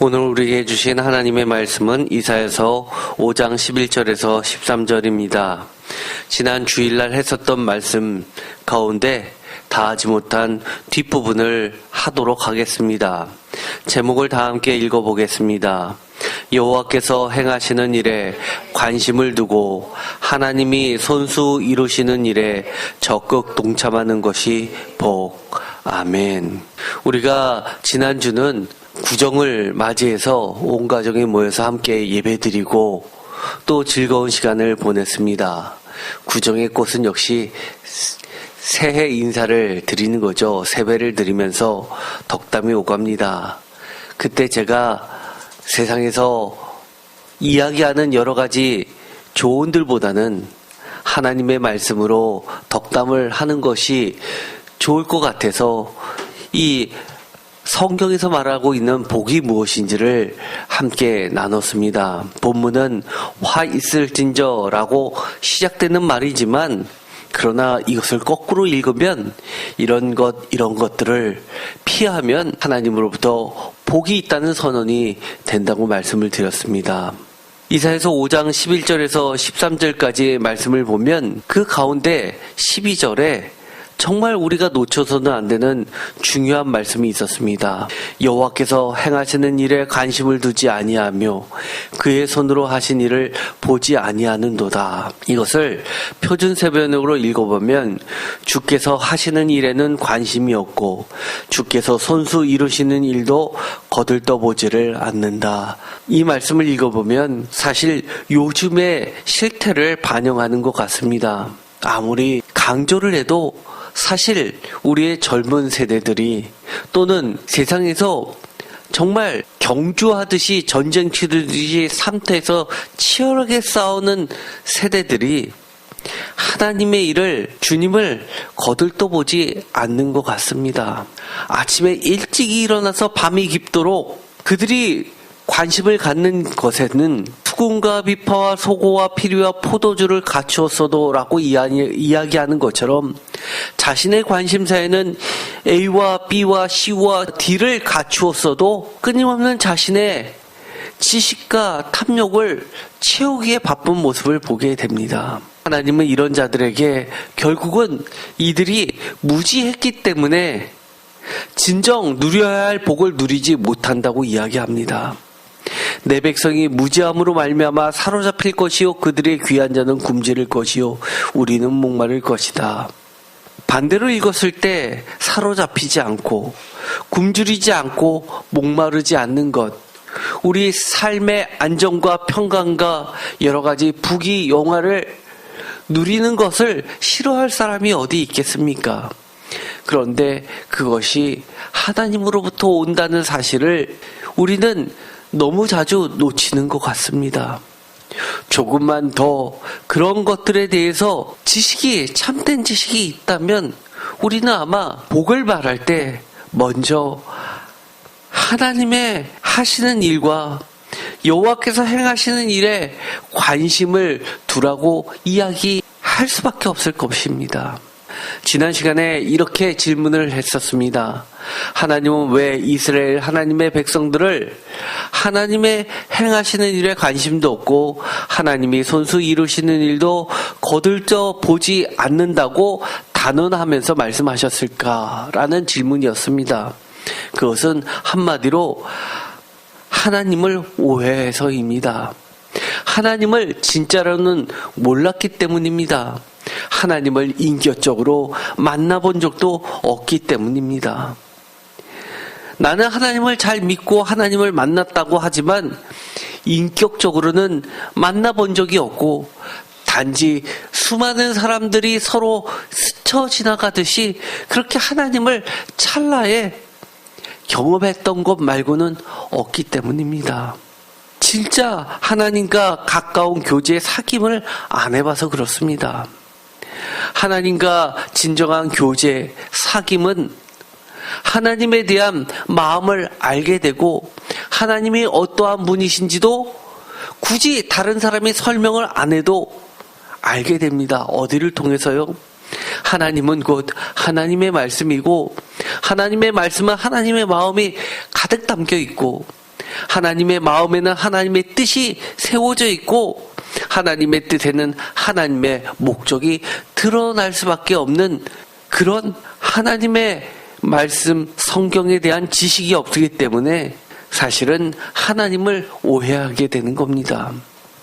오늘 우리에게 주신 하나님의 말씀은 이사야서 5장 11절에서 13절입니다. 지난 주일날 했었던 말씀 가운데 다 하지 못한 뒷부분을 하도록 하겠습니다. 제목을 다 함께 읽어보겠습니다. 여호와께서 행하시는 일에 관심을 두고 하나님이 손수 이루시는 일에 적극 동참하는 것이 복. 아멘. 우리가 지난주는 구정을 맞이해서 온 가족이 모여서 함께 예배드리고 또 즐거운 시간을 보냈습니다. 구정의 꽃은 역시 새해 인사를 드리는 거죠. 세배를 드리면서 덕담이 오갑니다. 그때 제가 세상에서 이야기하는 여러 가지 조언들보다는 하나님의 말씀으로 덕담을 하는 것이 좋을 것 같아서 이 성경에서 말하고 있는 복이 무엇인지를 함께 나눴습니다. 본문은 화 있을진저라고 시작되는 말이지만 그러나 이것을 거꾸로 읽으면 이런 것들을 피하면 하나님으로부터 복이 있다는 선언이 된다고 말씀을 드렸습니다. 이사야서 5장 11절에서 13절까지 말씀을 보면 그 가운데 12절에 정말 우리가 놓쳐서는 안 되는 중요한 말씀이 있었습니다. 여호와께서 행하시는 일에 관심을 두지 아니하며 그의 손으로 하신 일을 보지 아니하는도다. 이것을 표준세번역으로 읽어보면 주께서 하시는 일에는 관심이 없고 주께서 손수 이루시는 일도 거들떠보지를 않는다. 이 말씀을 읽어보면 사실 요즘의 실태를 반영하는 것 같습니다. 아무리 강조를 해도 사실 우리의 젊은 세대들이 또는 세상에서 정말 경주하듯이 전쟁 치르듯이 삶터에서 치열하게 싸우는 세대들이 하나님의 일을, 주님을 거들떠보지 않는 것 같습니다. 아침에 일찍 일어나서 밤이 깊도록 그들이 관심을 갖는 것에는 수금과 비파와 소고와 피리와 포도주를 갖추었어도 라고 이야기하는 것처럼 자신의 관심사에는 A와 B와 C와 D를 갖추었어도 끊임없는 자신의 지식과 탐욕을 채우기에 바쁜 모습을 보게 됩니다. 하나님은 이런 자들에게 결국은 이들이 무지했기 때문에 진정 누려야 할 복을 누리지 못한다고 이야기합니다. 내 백성이 무지함으로 말미암아 사로잡힐 것이요 그들의 귀한 자는 굶주릴 것이요 우리는 목마를 것이다. 반대로 읽었을 때 사로잡히지 않고 굶주리지 않고 목마르지 않는 것, 우리 삶의 안정과 평강과 여러 가지 부귀 영화를 누리는 것을 싫어할 사람이 어디 있겠습니까? 그런데 그것이 하나님으로부터 온다는 사실을 우리는 너무 자주 놓치는 것 같습니다. 조금만 더 그런 것들에 대해서 참된 지식이 있다면 우리는 아마 복을 말할 때 먼저 하나님의 하시는 일과 여호와께서 행하시는 일에 관심을 두라고 이야기할 수밖에 없을 것입니다. 지난 시간에 이렇게 질문을 했었습니다. 하나님은 왜 이스라엘 하나님의 백성들을 하나님의 행하시는 일에 관심도 없고 하나님이 손수 이루시는 일도 거들떠 보지 않는다고 단언하면서 말씀하셨을까라는 질문이었습니다. 그것은 한마디로 하나님을 오해해서입니다. 하나님을 진짜로는 몰랐기 때문입니다. 하나님을 인격적으로 만나본 적도 없기 때문입니다. 나는 하나님을 잘 믿고 하나님을 만났다고 하지만 인격적으로는 만나본 적이 없고 단지 수많은 사람들이 서로 스쳐 지나가듯이 그렇게 하나님을 찰나에 경험했던 것 말고는 없기 때문입니다. 진짜 하나님과 가까운 교제 사귐을 안 해봐서 그렇습니다. 하나님과 진정한 교제, 사귐은 하나님에 대한 마음을 알게 되고 하나님이 어떠한 분이신지도 굳이 다른 사람이 설명을 안 해도 알게 됩니다. 어디를 통해서요? 하나님은 곧 하나님의 말씀이고 하나님의 말씀은 하나님의 마음이 가득 담겨 있고 하나님의 마음에는 하나님의 뜻이 세워져 있고 하나님의 뜻에는 하나님의 목적이 드러날 수밖에 없는 그런 하나님의 말씀, 성경에 대한 지식이 없기 때문에 사실은 하나님을 오해하게 되는 겁니다.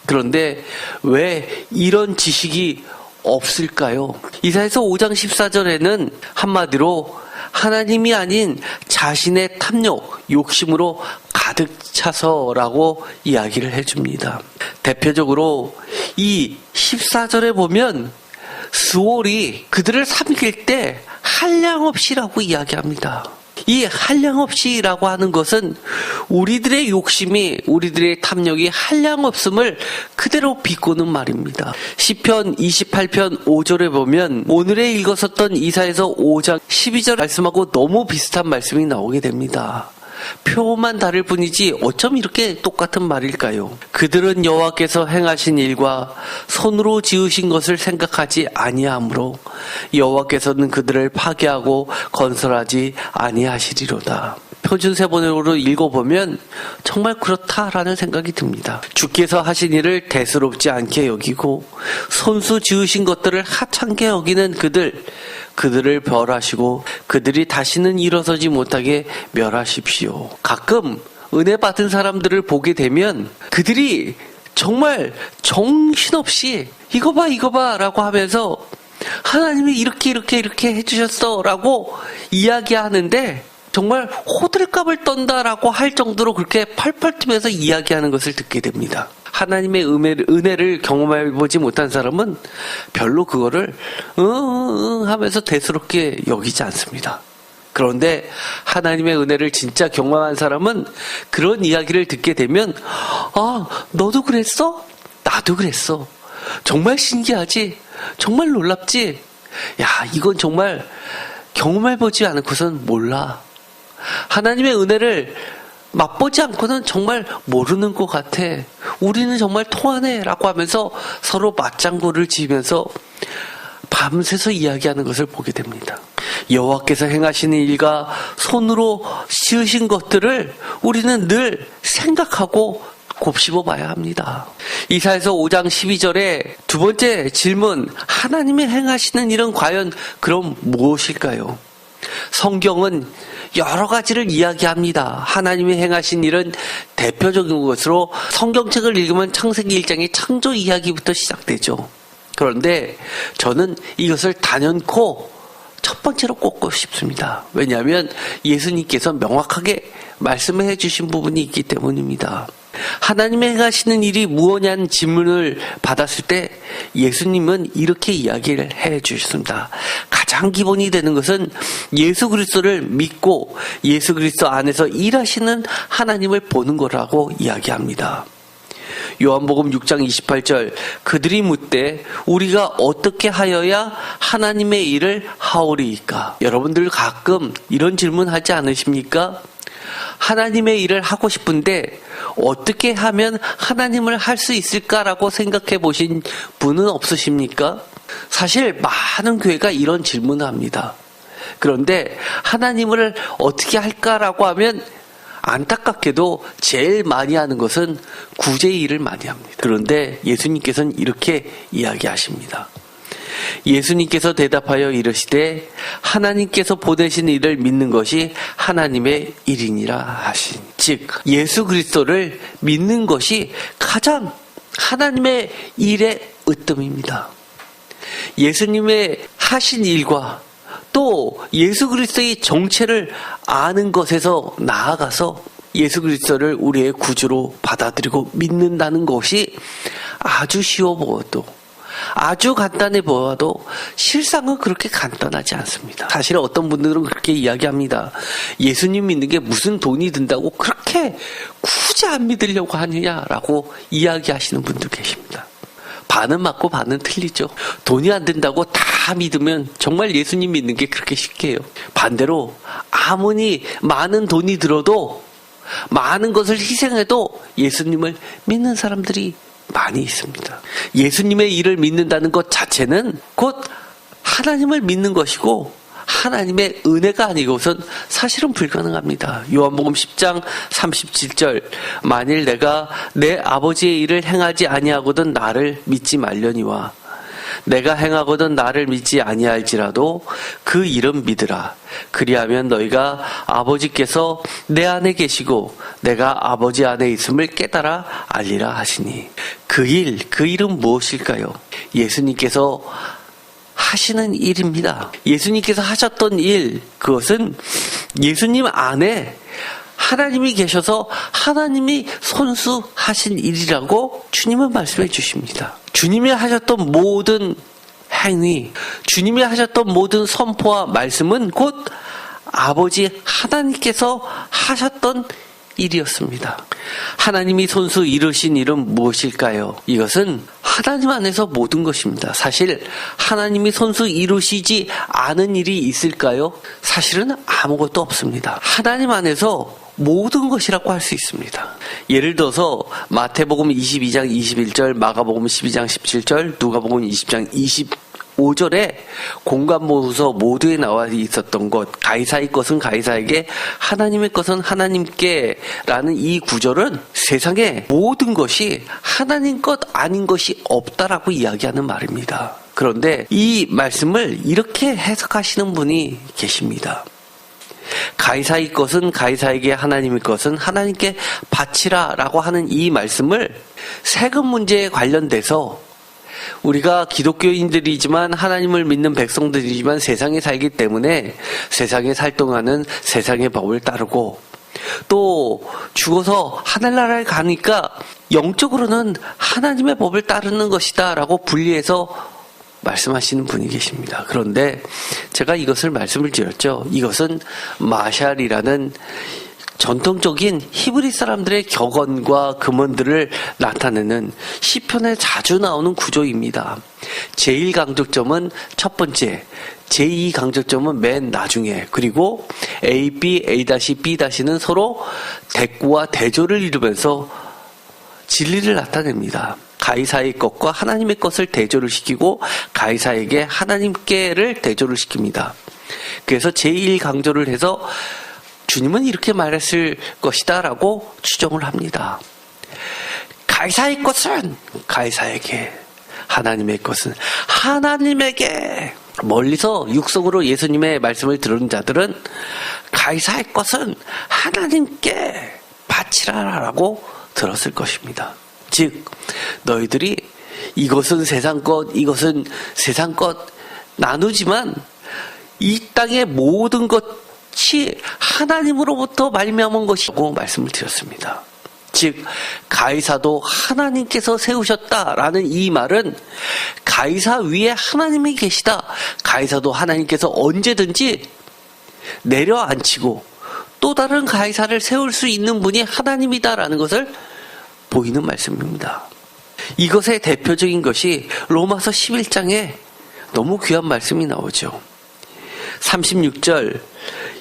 그런데 왜 이런 지식이 없을까요? 이사야서 5장 14절에는 한마디로 하나님이 아닌 자신의 탐욕, 욕심으로 가득 차서라고 이야기를 해줍니다. 대표적으로 이 14절에 보면 스월이 그들을 삼킬 때 한량없이라고 이야기합니다. 이 한량없이라고 하는 것은 우리들의 욕심이, 우리들의 탐욕이 한량없음을 그대로 비꼬는 말입니다. 시편 28편 5절에 보면 오늘에 읽었었던 이사야서 5장 12절 말씀하고 너무 비슷한 말씀이 나오게 됩니다. 표만 다를 뿐이지 어쩜 이렇게 똑같은 말일까요? 그들은 여호와께서 행하신 일과 손으로 지으신 것을 생각하지 아니하므로 여호와께서는 그들을 파괴하고 건설하지 아니하시리로다. 표준세번역으로 읽어보면 정말 그렇다라는 생각이 듭니다. 주께서 하신 일을 대수롭지 않게 여기고 손수 지으신 것들을 하찮게 여기는 그들을 벌하시고 그들이 다시는 일어서지 못하게 멸하십시오. 가끔 은혜 받은 사람들을 보게 되면 그들이 정말 정신없이 이거 봐 라고 하면서 하나님이 이렇게 해주셨어 라고 이야기하는데 정말 호들갑을 떤다라고 할 정도로 그렇게 펄펄 뛰면서 이야기하는 것을 듣게 됩니다. 하나님의 은혜를 경험해보지 못한 사람은 별로 그거를 하면서 대수롭게 여기지 않습니다. 그런데 하나님의 은혜를 진짜 경험한 사람은 그런 이야기를 듣게 되면 너도 그랬어? 나도 그랬어. 정말 신기하지? 정말 놀랍지? 야, 이건 정말 경험해보지 않고선 몰라. 하나님의 은혜를 맛보지 않고는 정말 모르는 것 같아. 우리는 정말 통하네 라고 하면서 서로 맞장구를 지으면서 밤새서 이야기하는 것을 보게 됩니다. 여호와께서 행하시는 일과 손으로 지으신 것들을 우리는 늘 생각하고 곱씹어 봐야 합니다. 이사야서 5장 12절에 두 번째 질문, 하나님의 행하시는 일은 과연 그럼 무엇일까요? 성경은 여러 가지를 이야기합니다. 하나님이 행하신 일은 대표적인 것으로 성경책을 읽으면 창세기 1장의 창조 이야기부터 시작되죠. 그런데 저는 이것을 단연코 첫 번째로 꼽고 싶습니다. 왜냐하면 예수님께서 명확하게 말씀해 주신 부분이 있기 때문입니다. 하나님이 행하시는 일이 무엇냐는 질문을 받았을 때 예수님은 이렇게 이야기를 해 주셨습니다. 가장 기본이 되는 것은 예수 그리스도를 믿고 예수 그리스도 안에서 일하시는 하나님을 보는 거라고 이야기합니다. 요한복음 6장 28절 그들이 묻되 우리가 어떻게 하여야 하나님의 일을 하오리이까? 여러분들 가끔 이런 질문 하지 않으십니까? 하나님의 일을 하고 싶은데 어떻게 하면 하나님을 할 수 있을까라고 생각해 보신 분은 없으십니까? 사실 많은 교회가 이런 질문을 합니다. 그런데 하나님을 어떻게 할까라고 하면 안타깝게도 제일 많이 하는 것은 구제의 일을 많이 합니다. 그런데 예수님께서는 이렇게 이야기하십니다. 예수님께서 대답하여 이르시되 하나님께서 보내신 일을 믿는 것이 하나님의 일이니라 하신. 즉 예수 그리스도를 믿는 것이 가장 하나님의 일의 으뜸입니다. 예수님의 하신 일과 또 예수 그리스도의 정체를 아는 것에서 나아가서 예수 그리스도를 우리의 구주로 받아들이고 믿는다는 것이 아주 쉬워 보여도 아주 간단해 보여도 실상은 그렇게 간단하지 않습니다. 사실 어떤 분들은 그렇게 이야기합니다. 예수님 믿는 게 무슨 돈이 든다고 그렇게 굳이 안 믿으려고 하느냐라고 이야기하시는 분도 계십니다. 반은 맞고 반은 틀리죠. 돈이 안 든다고 다 믿으면 정말 예수님 믿는 게 그렇게 쉽게 해요. 반대로 아무리 많은 돈이 들어도 많은 것을 희생해도 예수님을 믿는 사람들이 많이 있습니다. 예수님의 일을 믿는다는 것 자체는 곧 하나님을 믿는 것이고 하나님의 은혜가 아니고선 사실은 불가능합니다. 요한복음 10장 37절 만일 내가 내 아버지의 일을 행하지 아니하거든 나를 믿지 말려니와 내가 행하거든 나를 믿지 아니할지라도 그 일은 믿으라. 그리하면 너희가 아버지께서 내 안에 계시고 내가 아버지 안에 있음을 깨달아 알리라 하시니 그 일은 무엇일까요? 예수님께서 하시는 일입니다. 예수님께서 하셨던 일, 그것은 예수님 안에 하나님이 계셔서 하나님이 손수하신 일이라고 주님은 말씀해 주십니다. 주님이 하셨던 모든 행위, 주님이 하셨던 모든 선포와 말씀은 곧 아버지 하나님께서 하셨던 일이었습니다. 하나님이 손수 이루신 일은 무엇일까요? 이것은 하나님 안에서 모든 것입니다. 사실 하나님이 손수 이루시지 않은 일이 있을까요? 사실은 아무것도 없습니다. 하나님 안에서 모든 것이라고 할 수 있습니다. 예를 들어서 마태복음 22장 21절, 마가복음 12장 17절, 누가복음 20장 25절에 공관모서 모두에 나와 있었던 것, 가이사의 것은 가이사에게, 하나님의 것은 하나님께 라는 이 구절은 세상에 모든 것이 하나님 것 아닌 것이 없다라고 이야기하는 말입니다. 그런데 이 말씀을 이렇게 해석하시는 분이 계십니다. 가이사의 것은 가이사에게, 하나님의 것은 하나님께 바치라 라고 하는 이 말씀을 세금 문제에 관련돼서 우리가 기독교인들이지만 하나님을 믿는 백성들이지만 세상에 살기 때문에 세상에 살 동안은 세상의 법을 따르고 또 죽어서 하늘나라에 가니까 영적으로는 하나님의 법을 따르는 것이다 라고 분리해서 말씀하시는 분이 계십니다. 그런데 제가 이것을 말씀을 드렸죠. 이것은 마샬이라는 전통적인 히브리 사람들의 격언과 금언들을 나타내는 시편에 자주 나오는 구조입니다. 제1강조점은 첫 번째, 제2강조점은 맨 나중에, 그리고 A, B, A-B-는 서로 대꾸와 대조를 이루면서 진리를 나타냅니다. 가이사의 것과 하나님의 것을 대조를 시키고 가이사에게 하나님께를 대조를 시킵니다. 그래서 제1강조를 해서 주님은 이렇게 말했을 것이다 라고 추정을 합니다. 가이사의 것은 가이사에게, 하나님의 것은 하나님에게. 멀리서 육성으로 예수님의 말씀을 들은 자들은 가이사의 것은 하나님께 바치라 라고 들었을 것입니다. 즉 너희들이 이것은 세상 것, 이것은 세상 것 나누지만 이 땅의 모든 것이 하나님으로부터 말미암은 것이라고 말씀을 드렸습니다. 즉 가이사도 하나님께서 세우셨다라는 이 말은 가이사 위에 하나님이 계시다. 가이사도 하나님께서 언제든지 내려앉히고 또 다른 가이사를 세울 수 있는 분이 하나님이다라는 것을 보이는 말씀입니다. 이것의 대표적인 것이 로마서 11장에 너무 귀한 말씀이 나오죠. 36절,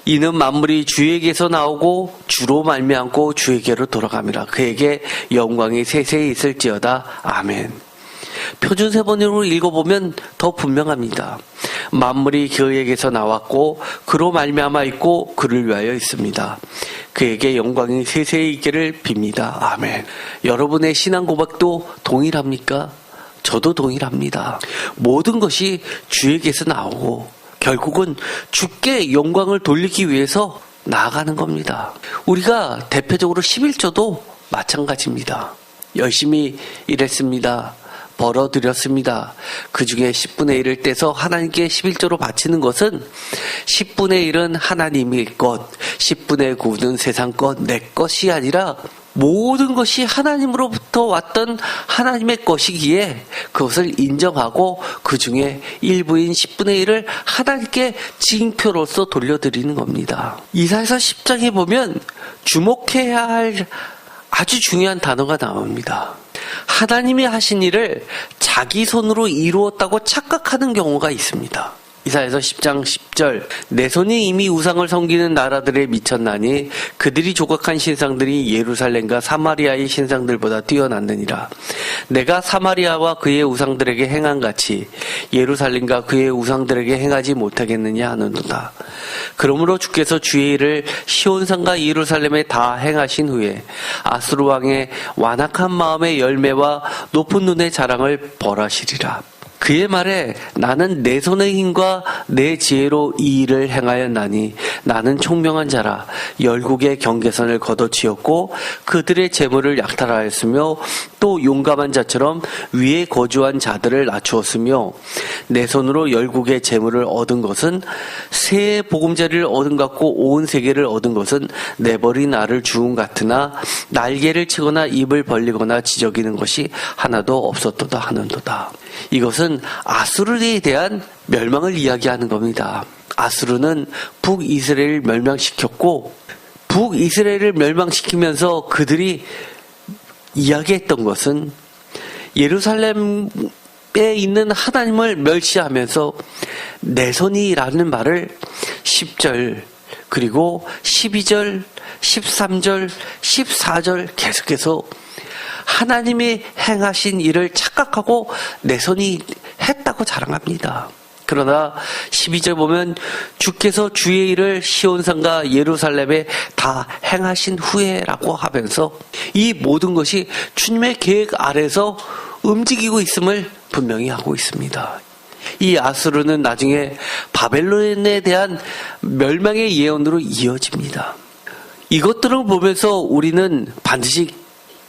이는 만물이 주에게서 나오고 주로 말미암고 주에게로 돌아감이라. 그에게 영광이 세세히 있을지어다. 아멘. 표준세번으로 읽어보면 더 분명합니다. 만물이 그에게서 나왔고 그로 말미암아 있고 그를 위하여 있습니다. 그에게 영광이 세세히 있기를 빕니다. 아멘. 여러분의 신앙 고백도 동일합니까? 저도 동일합니다. 모든 것이 주에게서 나오고 결국은 주께 영광을 돌리기 위해서 나아가는 겁니다. 우리가 대표적으로 11조도 마찬가지입니다. 열심히 일했습니다. 벌어들였습니다. 그 중에 10분의 1을 떼서 하나님께 11조로 바치는 것은 10분의 1은 하나님의 것, 10분의 9는 세상 것, 내 것이 아니라 모든 것이 하나님으로부터 왔던 하나님의 것이기에 그것을 인정하고 그 중에 일부인 10분의 1을 하나님께 징표로서 돌려드리는 겁니다. 이사야서 10장에 보면 주목해야 할 아주 중요한 단어가 나옵니다. 하나님이 하신 일을 자기 손으로 이루었다고 착각하는 경우가 있습니다. 이사야서 10장 10절 내 손이 이미 우상을 섬기는 나라들에 미쳤나니 그들이 조각한 신상들이 예루살렘과 사마리아의 신상들보다 뛰어났느니라. 내가 사마리아와 그의 우상들에게 행한 같이 예루살렘과 그의 우상들에게 행하지 못하겠느냐 하는도다. 그러므로 주께서 주의 일을 시온산과 예루살렘에 다 행하신 후에 아수르 왕의 완악한 마음의 열매와 높은 눈의 자랑을 벌하시리라. 그의 말에 나는 내 손의 힘과 내 지혜로 이 일을 행하였나니 나는 총명한 자라. 열국의 경계선을 걷어치웠고 그들의 재물을 약탈하였으며 또 용감한 자처럼 위에 거주한 자들을 낮추었으며 내 손으로 열국의 재물을 얻은 것은 새의 보금자리를 얻은 같고 온 세계를 얻은 것은 내버린 알을 주운 같으나 날개를 치거나 입을 벌리거나 지저귀는 것이 하나도 없었도다 하는도다. 이것은 아수르에 대한 멸망을 이야기하는 겁니다. 아수르는 북이스라엘을 멸망시켰고 북이스라엘을 멸망시키면서 그들이 이야기했던 것은 예루살렘에 있는 하나님을 멸시하면서 내 손이라는 말을 10절 그리고 12절 13절 14절 계속해서 하나님이 행하신 일을 착각하고 내 손이 했다고 자랑합니다. 그러나 12절 보면 주께서 주의 일을 시온산과 예루살렘에 다 행하신 후에라고 하면서 이 모든 것이 주님의 계획 아래서 움직이고 있음을 분명히 하고 있습니다. 이 아수르는 나중에 바벨론에 대한 멸망의 예언으로 이어집니다. 이것들을 보면서 우리는 반드시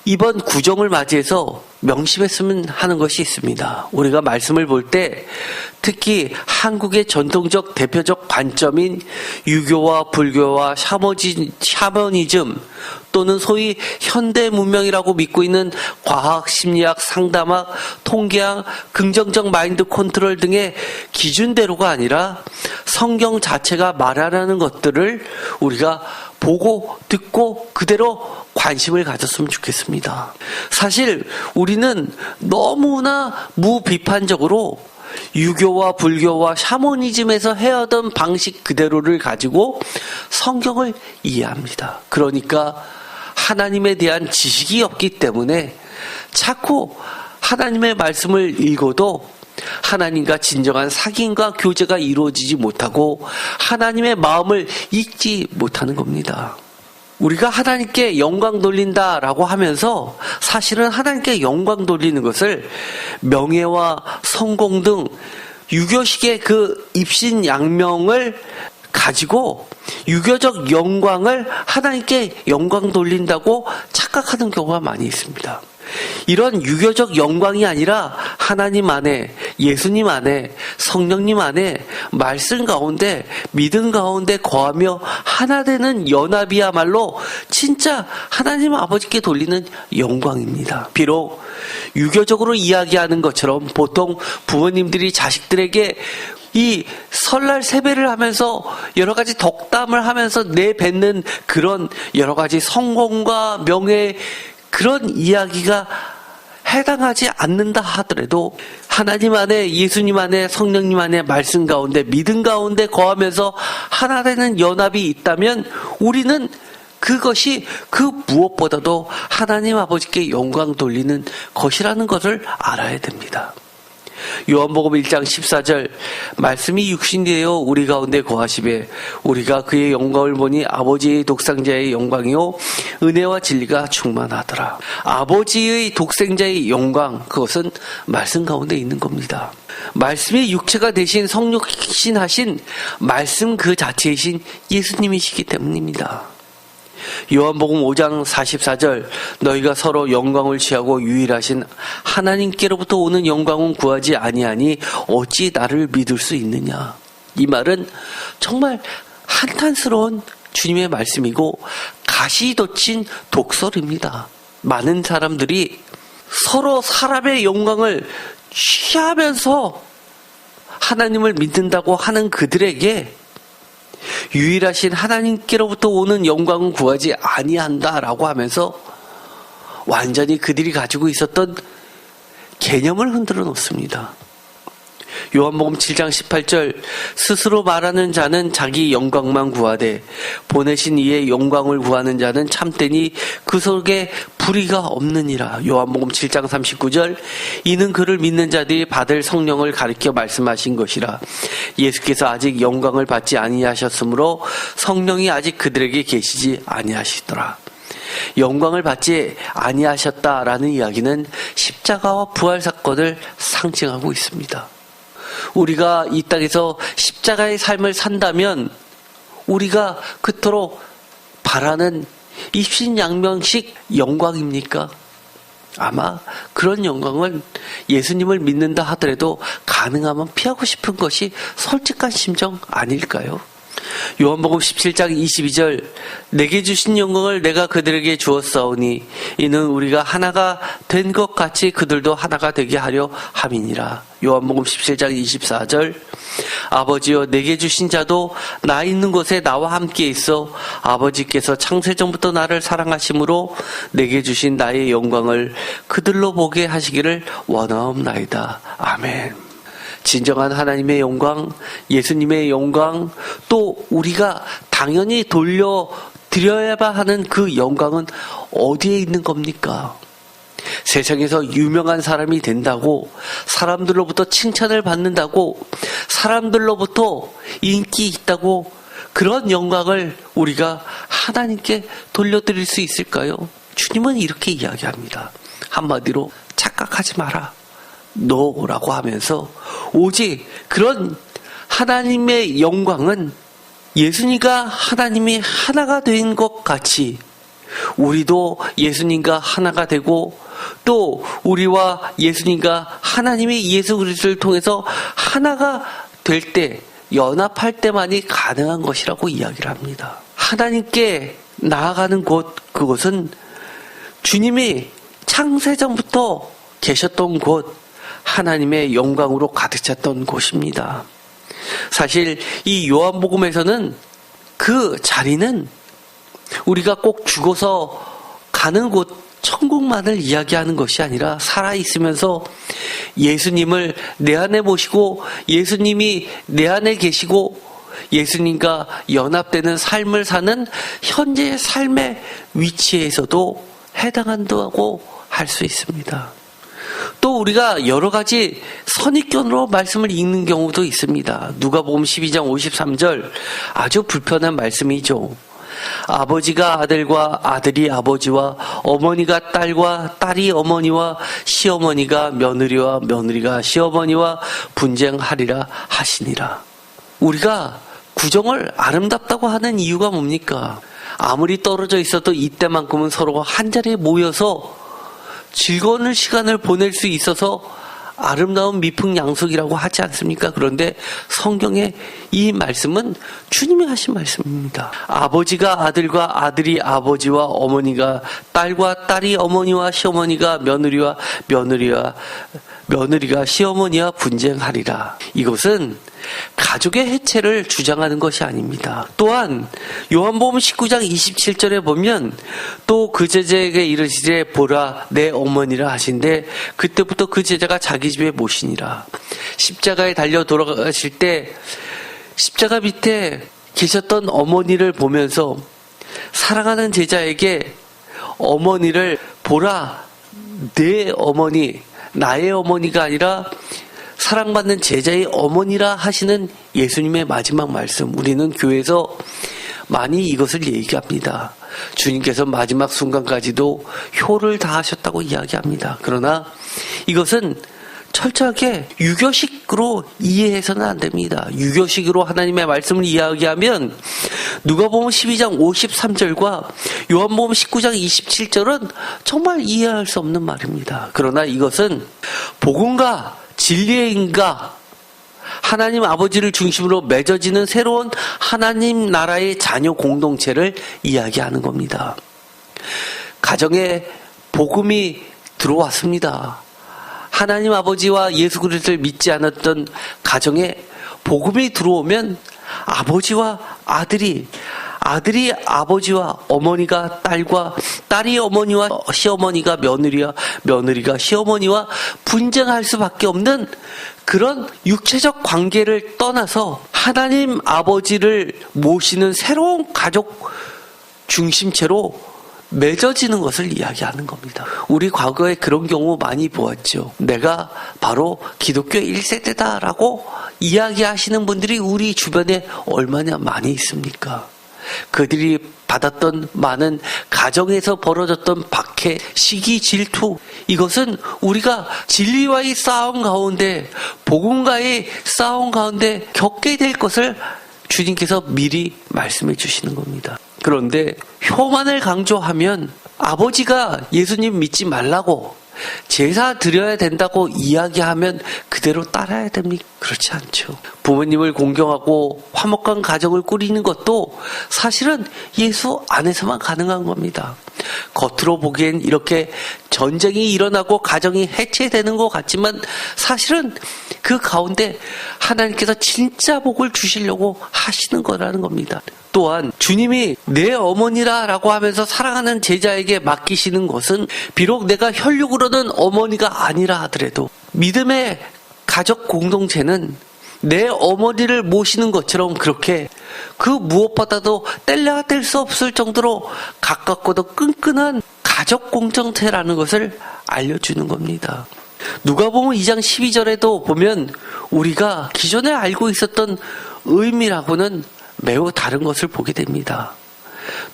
이번 구정을 맞이해서 명심했으면 하는 것이 있습니다. 우리가 말씀을 볼 때 특히 한국의 전통적 대표적 관점인 유교와 불교와 샤머니즘 또는 소위 현대 문명이라고 믿고 있는 과학, 심리학, 상담학, 통계학, 긍정적 마인드 컨트롤 등의 기준대로가 아니라 성경 자체가 말하는 것들을 우리가 보고 듣고 그대로 관심을 가졌으면 좋겠습니다. 사실 우리는 너무나 무비판적으로 유교와 불교와 샤머니즘에서 해오던 방식 그대로를 가지고 성경을 이해합니다. 그러니까 하나님에 대한 지식이 없기 때문에 자꾸 하나님의 말씀을 읽어도 하나님과 진정한 사귐과 교제가 이루어지지 못하고 하나님의 마음을 읽지 못하는 겁니다. 우리가 하나님께 영광 돌린다라고 하면서 사실은 하나님께 영광 돌리는 것을 명예와 성공 등 유교식의 그 입신양명을 가지고 유교적 영광을 하나님께 영광 돌린다고 착각하는 경우가 많이 있습니다. 이런 유교적 영광이 아니라 하나님 안에, 예수님 안에, 성령님 안에 말씀 가운데, 믿음 가운데 거하며 하나 되는 연합이야말로 진짜 하나님 아버지께 돌리는 영광입니다. 비록 유교적으로 이야기하는 것처럼 보통 부모님들이 자식들에게 이 설날 세배를 하면서 여러 가지 덕담을 하면서 내뱉는 그런 여러 가지 성공과 명예 그런 이야기가 해당하지 않는다 하더라도 하나님 안에 예수님 안에 성령님 안에 말씀 가운데 믿음 가운데 거하면서 하나 되는 연합이 있다면 우리는 그것이 그 무엇보다도 하나님 아버지께 영광 돌리는 것이라는 것을 알아야 됩니다. 요한복음 1장 14절 말씀이 육신되어 우리 가운데 거하시되 우리가 그의 영광을 보니 아버지의 독생자의 영광이요 은혜와 진리가 충만하더라. 아버지의 독생자의 영광, 그것은 말씀 가운데 있는 겁니다. 말씀의 육체가 되신 성육신하신 말씀 그 자체이신 예수님이시기 때문입니다. 요한복음 5장 44절 너희가 서로 영광을 취하고 유일하신 하나님께로부터 오는 영광은 구하지 아니하니 어찌 나를 믿을 수 있느냐. 이 말은 정말 한탄스러운 주님의 말씀이고 가시 돋친 독설입니다. 많은 사람들이 서로 사람의 영광을 취하면서 하나님을 믿는다고 하는 그들에게 유일하신 하나님께로부터 오는 영광은 구하지 아니한다라고 하면서 완전히 그들이 가지고 있었던 개념을 흔들어 놓습니다. 요한복음 7장 18절 스스로 말하는 자는 자기 영광만 구하되 보내신 이의 영광을 구하는 자는 참되니 그 속에 불의가 없느니라. 요한복음 7장 39절 이는 그를 믿는 자들이 받을 성령을 가리켜 말씀하신 것이라. 예수께서 아직 영광을 받지 아니하셨으므로 성령이 아직 그들에게 계시지 아니하시더라. 영광을 받지 아니하셨다라는 이야기는 십자가와 부활 사건을 상징하고 있습니다. 우리가 이 땅에서 십자가의 삶을 산다면 우리가 그토록 바라는 입신양명식 영광입니까? 아마 그런 영광은 예수님을 믿는다 하더라도 가능하면 피하고 싶은 것이 솔직한 심정 아닐까요? 요한복음 17장 22절 내게 주신 영광을 내가 그들에게 주었사오니 이는 우리가 하나가 된 것 같이 그들도 하나가 되게 하려 함이니라. 요한복음 17장 24절 아버지여 내게 주신 자도 나 있는 곳에 나와 함께 있어 아버지께서 창세전부터 나를 사랑하심으로 내게 주신 나의 영광을 그들로 보게 하시기를 원하옵나이다. 아멘. 진정한 하나님의 영광, 예수님의 영광, 또 우리가 당연히 돌려드려야 하는 그 영광은 어디에 있는 겁니까? 세상에서 유명한 사람이 된다고, 사람들로부터 칭찬을 받는다고, 사람들로부터 인기 있다고, 그런 영광을 우리가 하나님께 돌려드릴 수 있을까요? 주님은 이렇게 이야기합니다. 한마디로 착각하지 마라. 너라고 하면서 오직 그런 하나님의 영광은 예수님과 하나님이 하나가 된 것 같이 우리도 예수님과 하나가 되고 또 우리와 예수님과 하나님의 예수 그리스도를 통해서 하나가 될 때 연합할 때만이 가능한 것이라고 이야기를 합니다. 하나님께 나아가는 곳, 그것은 주님이 창세전부터 계셨던 곳, 하나님의 영광으로 가득 찼던 곳입니다. 사실 이 요한복음에서는 그 자리는 우리가 꼭 죽어서 가는 곳 천국만을 이야기하는 것이 아니라 살아있으면서 예수님을 내 안에 모시고 예수님이 내 안에 계시고 예수님과 연합되는 삶을 사는 현재의 삶의 위치에서도 해당한다고 할 수 있습니다. 또 우리가 여러 가지 선입견으로 말씀을 읽는 경우도 있습니다. 누가복음 12장 53절 아주 불편한 말씀이죠. 아버지가 아들과 아들이 아버지와 어머니가 딸과 딸이 어머니와 시어머니가 며느리와 며느리가 시어머니와 분쟁하리라 하시니라. 우리가 구정을 아름답다고 하는 이유가 뭡니까? 아무리 떨어져 있어도 이때만큼은 서로 한자리에 모여서 즐거운 시간을 보낼 수 있어서 아름다운 미풍양속이라고 하지 않습니까? 그런데 성경의 이 말씀은 주님이 하신 말씀입니다. 아버지가 아들과 아들이 아버지와 어머니가 딸과 딸이 어머니와 시어머니가 며느리와 며느리가 시어머니와 분쟁하리라. 이것은 가족의 해체를 주장하는 것이 아닙니다. 또한 요한복음 19장 27절에 보면 또 그 제자에게 이르시되 보라 내 어머니라 하신데 그때부터 그 제자가 자기 집에 모시니라. 십자가에 달려 돌아가실 때 십자가 밑에 계셨던 어머니를 보면서 사랑하는 제자에게 어머니를 보라 내 어머니 나의 어머니가 아니라 사랑받는 제자의 어머니라 하시는 예수님의 마지막 말씀. 우리는 교회에서 많이 이것을 얘기합니다. 주님께서 마지막 순간까지도 효를 다하셨다고 이야기합니다. 그러나 이것은 철저하게 유교식으로 이해해서는 안 됩니다. 유교식으로 하나님의 말씀을 이야기하면 누가복음 12장 53절과 요한복음 19장 27절은 정말 이해할 수 없는 말입니다. 그러나 이것은 복음과 진리의 인가 하나님 아버지를 중심으로 맺어지는 새로운 하나님 나라의 자녀 공동체를 이야기하는 겁니다. 가정에 복음이 들어왔습니다. 하나님 아버지와 예수 그리스도를 믿지 않았던 가정에 복음이 들어오면 아버지와 아들이 아들이 아버지와 어머니가 딸과 딸이 어머니와 시어머니가 며느리와 며느리가 시어머니와 분쟁할 수밖에 없는 그런 육체적 관계를 떠나서 하나님 아버지를 모시는 새로운 가족 중심체로 맺어지는 것을 이야기하는 겁니다. 우리 과거에 그런 경우 많이 보았죠. 내가 바로 기독교 1세대다라고 이야기하시는 분들이 우리 주변에 얼마나 많이 있습니까? 그들이 받았던 많은 가정에서 벌어졌던 박해, 시기, 질투, 이것은 우리가 진리와의 싸움 가운데, 복음과의 싸움 가운데 겪게 될 것을 주님께서 미리 말씀해 주시는 겁니다. 그런데 효만을 강조하면 아버지가 예수님 믿지 말라고 제사 드려야 된다고 이야기하면 그대로 따라야 됩니까? 그렇지 않죠. 부모님을 공경하고 화목한 가정을 꾸리는 것도 사실은 예수 안에서만 가능한 겁니다. 겉으로 보기엔 이렇게 전쟁이 일어나고 가정이 해체되는 것 같지만 사실은 그 가운데 하나님께서 진짜 복을 주시려고 하시는 거라는 겁니다. 또한 주님이 내 어머니라라고 하면서 사랑하는 제자에게 맡기시는 것은 비록 내가 혈육으로는 어머니가 아니라 하더라도 믿음의 가족 공동체는 내 어머니를 모시는 것처럼 그렇게 그 무엇보다도 뗄래야 뗄 수 없을 정도로 가깝고도 끈끈한 가족 공동체라는 것을 알려주는 겁니다. 누가복음 2장 12절에도 보면 우리가 기존에 알고 있었던 의미라고는 매우 다른 것을 보게 됩니다.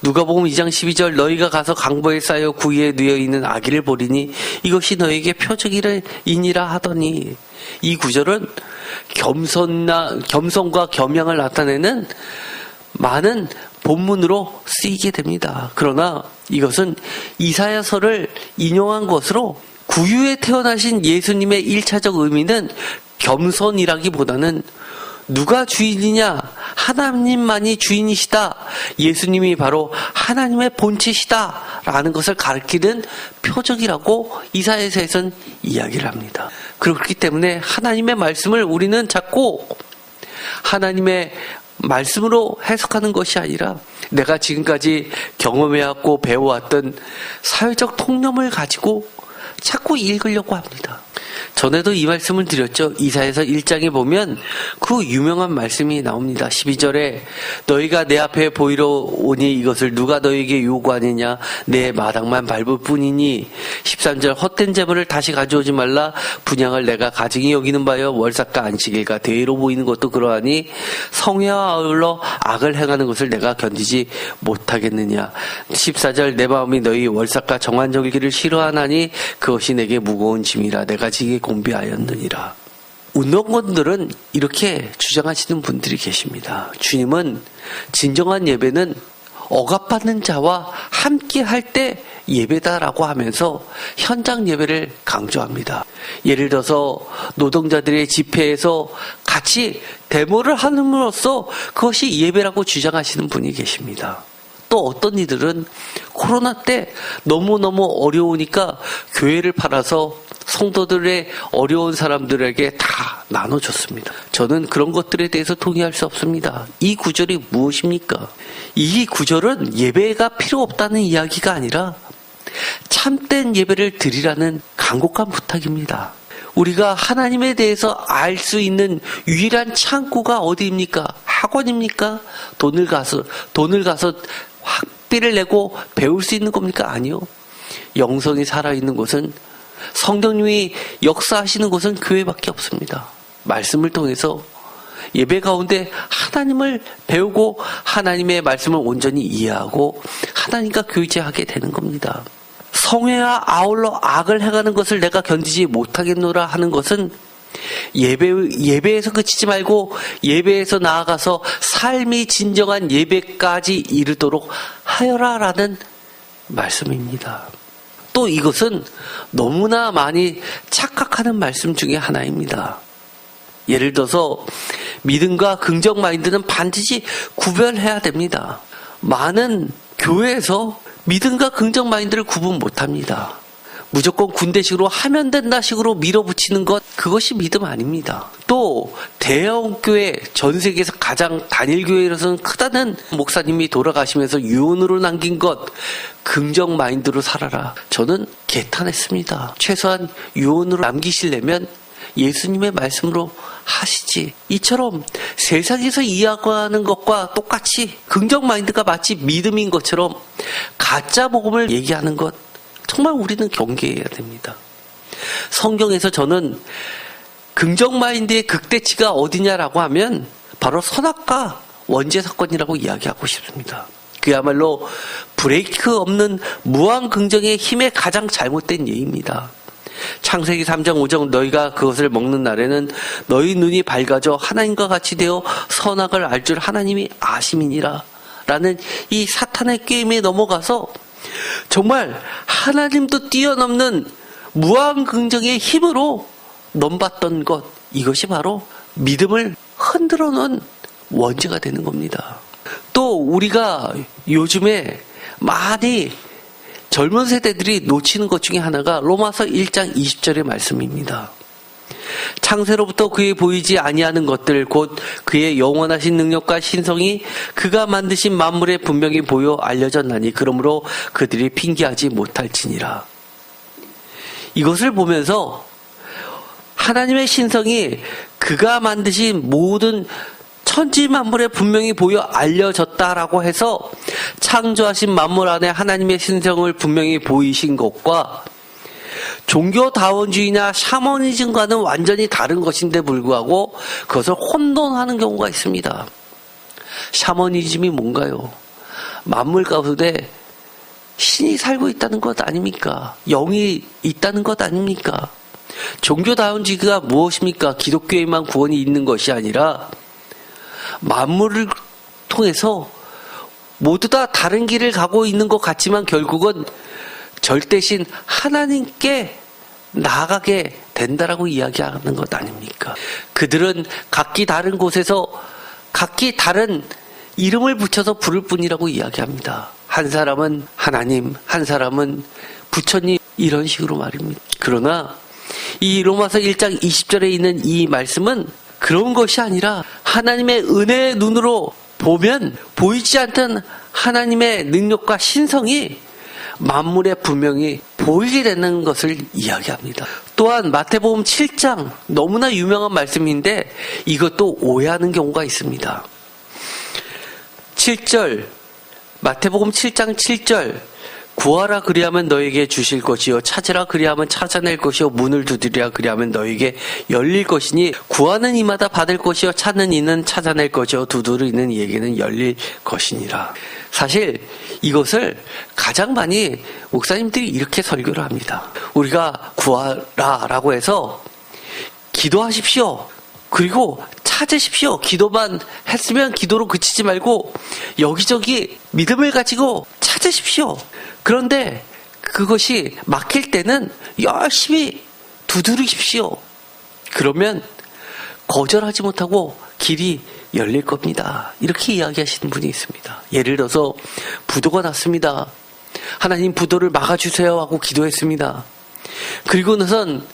누가복음 2장 12절 너희가 가서 강보에 쌓여 구이에 누워 있는 아기를 보리니 이것이 너희에게 표적이니라 하더니 이 구절은 겸손과 겸양을 나타내는 많은 본문으로 쓰이게 됩니다. 그러나 이것은 이사야서를 인용한 것으로 구유에 태어나신 예수님의 1차적 의미는 겸손이라기보다는 누가 주인이냐? 하나님만이 주인이시다. 예수님이 바로 하나님의 본체시다. 라는 것을 가리키는 표적이라고 이사야서에서는 이야기를 합니다. 그렇기 때문에 하나님의 말씀을 우리는 자꾸 하나님의 말씀으로 해석하는 것이 아니라 내가 지금까지 경험해왔고 배워왔던 사회적 통념을 가지고 자꾸 읽으려고 합니다. 전에도 이 말씀을 드렸죠. 이사야서 1장에 보면 그 유명한 말씀이 나옵니다. 12절에 너희가 내 앞에 보이러 오니 이것을 누가 너희에게 요구하느냐 내 마당만 밟을 뿐이니 13절 헛된 재물을 다시 가져오지 말라 분향을 내가 가증히 여기는 바여 월삭과 안식일과 대회로 보이는 것도 그러하니 성회와 아울러 악을 행하는 것을 내가 견디지 못하겠느냐 14절 내 마음이 너희 월삭과 정한절기를 싫어하나니 그것이 내게 무거운 짐이라 내가 지게 공비하였느니라. 운동권들은 이렇게 주장하시는 분들이 계십니다. 주님은 진정한 예배는 억압받는 자와 함께 할 때 예배다라고 하면서 현장 예배를 강조합니다. 예를 들어서 노동자들의 집회에서 같이 데모를 함으로써 그것이 예배라고 주장하시는 분이 계십니다. 또 어떤 이들은 코로나 때 너무너무 어려우니까 교회를 팔아서 성도들의 어려운 사람들에게 다 나눠줬습니다. 저는 그런 것들에 대해서 동의할 수 없습니다. 이 구절이 무엇입니까? 이 구절은 예배가 필요 없다는 이야기가 아니라 참된 예배를 드리라는 간곡한 부탁입니다. 우리가 하나님에 대해서 알 수 있는 유일한 창구가 어디입니까? 학원입니까? 돈을 가서 학비를 내고 배울 수 있는 겁니까? 아니요. 영성이 살아있는 곳은 성령님이 역사하시는 곳은 교회밖에 없습니다. 말씀을 통해서 예배 가운데 하나님을 배우고 하나님의 말씀을 온전히 이해하고 하나님과 교제하게 되는 겁니다. 성회와 아울러 악을 행하는 것을 내가 견디지 못하겠노라 하는 것은 예배에서 그치지 말고 예배에서 나아가서 삶이 진정한 예배까지 이르도록 하여라라는 말씀입니다. 또 이것은 너무나 많이 착각하는 말씀 중에 하나입니다. 예를 들어서 믿음과 긍정 마인드는 반드시 구별해야 됩니다. 많은 교회에서 믿음과 긍정 마인드를 구분 못합니다. 무조건 군대식으로 하면 된다 식으로 밀어붙이는 것, 그것이 믿음 아닙니다. 또 대형교회, 전 세계에서 가장 단일교회로서는 크다는 목사님이 돌아가시면서 유언으로 남긴 것, 긍정 마인드로 살아라. 저는 개탄했습니다. 최소한 유언으로 남기시려면 예수님의 말씀으로 하시지. 이처럼 세상에서 이야기하는 것과 똑같이 긍정 마인드가 마치 믿음인 것처럼 가짜 복음을 얘기하는 것, 정말 우리는 경계해야 됩니다. 성경에서 저는 긍정 마인드의 극대치가 어디냐라고 하면 바로 선악과 원죄 사건이라고 이야기하고 싶습니다. 그야말로 브레이크 없는 무한 긍정의 힘의 가장 잘못된 예입니다. 창세기 3장 5절 너희가 그것을 먹는 날에는 너희 눈이 밝아져 하나님과 같이 되어 선악을 알 줄 하나님이 아심이니라 라는 이 사탄의 게임에 넘어가서 정말 하나님도 뛰어넘는 무한 긍정의 힘으로 넘봤던 것, 이것이 바로 믿음을 흔들어 놓은 원죄가 되는 겁니다. 또 우리가 요즘에 많이 젊은 세대들이 놓치는 것 중에 하나가 로마서 1장 20절의 말씀입니다. 창세로부터 그의 보이지 아니하는 것들 곧 그의 영원하신 능력과 신성이 그가 만드신 만물에 분명히 보여 알려졌나니 그러므로 그들이 핑계하지 못할지니라. 이것을 보면서 하나님의 신성이 그가 만드신 모든 천지 만물에 분명히 보여 알려졌다라고 해서 창조하신 만물 안에 하나님의 신성을 분명히 보이신 것과 종교다원주의나 샤머니즘과는 완전히 다른 것인데 불구하고 그것을 혼돈하는 경우가 있습니다. 샤머니즘이 뭔가요? 만물 가운데 신이 살고 있다는 것 아닙니까? 영이 있다는 것 아닙니까? 종교다원주의가 무엇입니까? 기독교에만 구원이 있는 것이 아니라 만물을 통해서 모두 다 다른 길을 가고 있는 것 같지만 결국은 절대신 하나님께 나아가게 된다라고 이야기하는 것 아닙니까? 그들은 각기 다른 곳에서 각기 다른 이름을 붙여서 부를 뿐이라고 이야기합니다. 한 사람은 하나님, 한 사람은 부처님, 이런 식으로 말입니다. 그러나 이 로마서 1장 20절에 있는 이 말씀은 그런 것이 아니라 하나님의 은혜의 눈으로 보면 보이지 않던 하나님의 능력과 신성이 만물에 분명히 보이게 되는 것을 이야기합니다. 또한 마태복음 7장, 너무나 유명한 말씀인데 이것도 오해하는 경우가 있습니다. 7절, 마태복음 7장 7절, 구하라 그리하면 너에게 주실 것이요 찾으라 그리하면 찾아낼 것이요 문을 두드리라 그리하면 너에게 열릴 것이니 구하는 이마다 받을 것이요 찾는 이는 찾아낼 것이요 두드리는 이에게는 열릴 것이니라. 사실 이것을 가장 많이 목사님들이 이렇게 설교를 합니다. 우리가 구하라라고 해서 기도하십시오. 그리고 찾으십시오. 기도만 했으면 기도로 그치지 말고 여기저기 믿음을 가지고 찾으십시오. 그런데 그것이 막힐 때는 열심히 두드리십시오. 그러면 거절하지 못하고 길이 열릴 겁니다. 이렇게 이야기하시는 분이 있습니다. 예를 들어서 부도가 났습니다. 하나님 부도를 막아주세요 하고 기도했습니다. 그리고 나선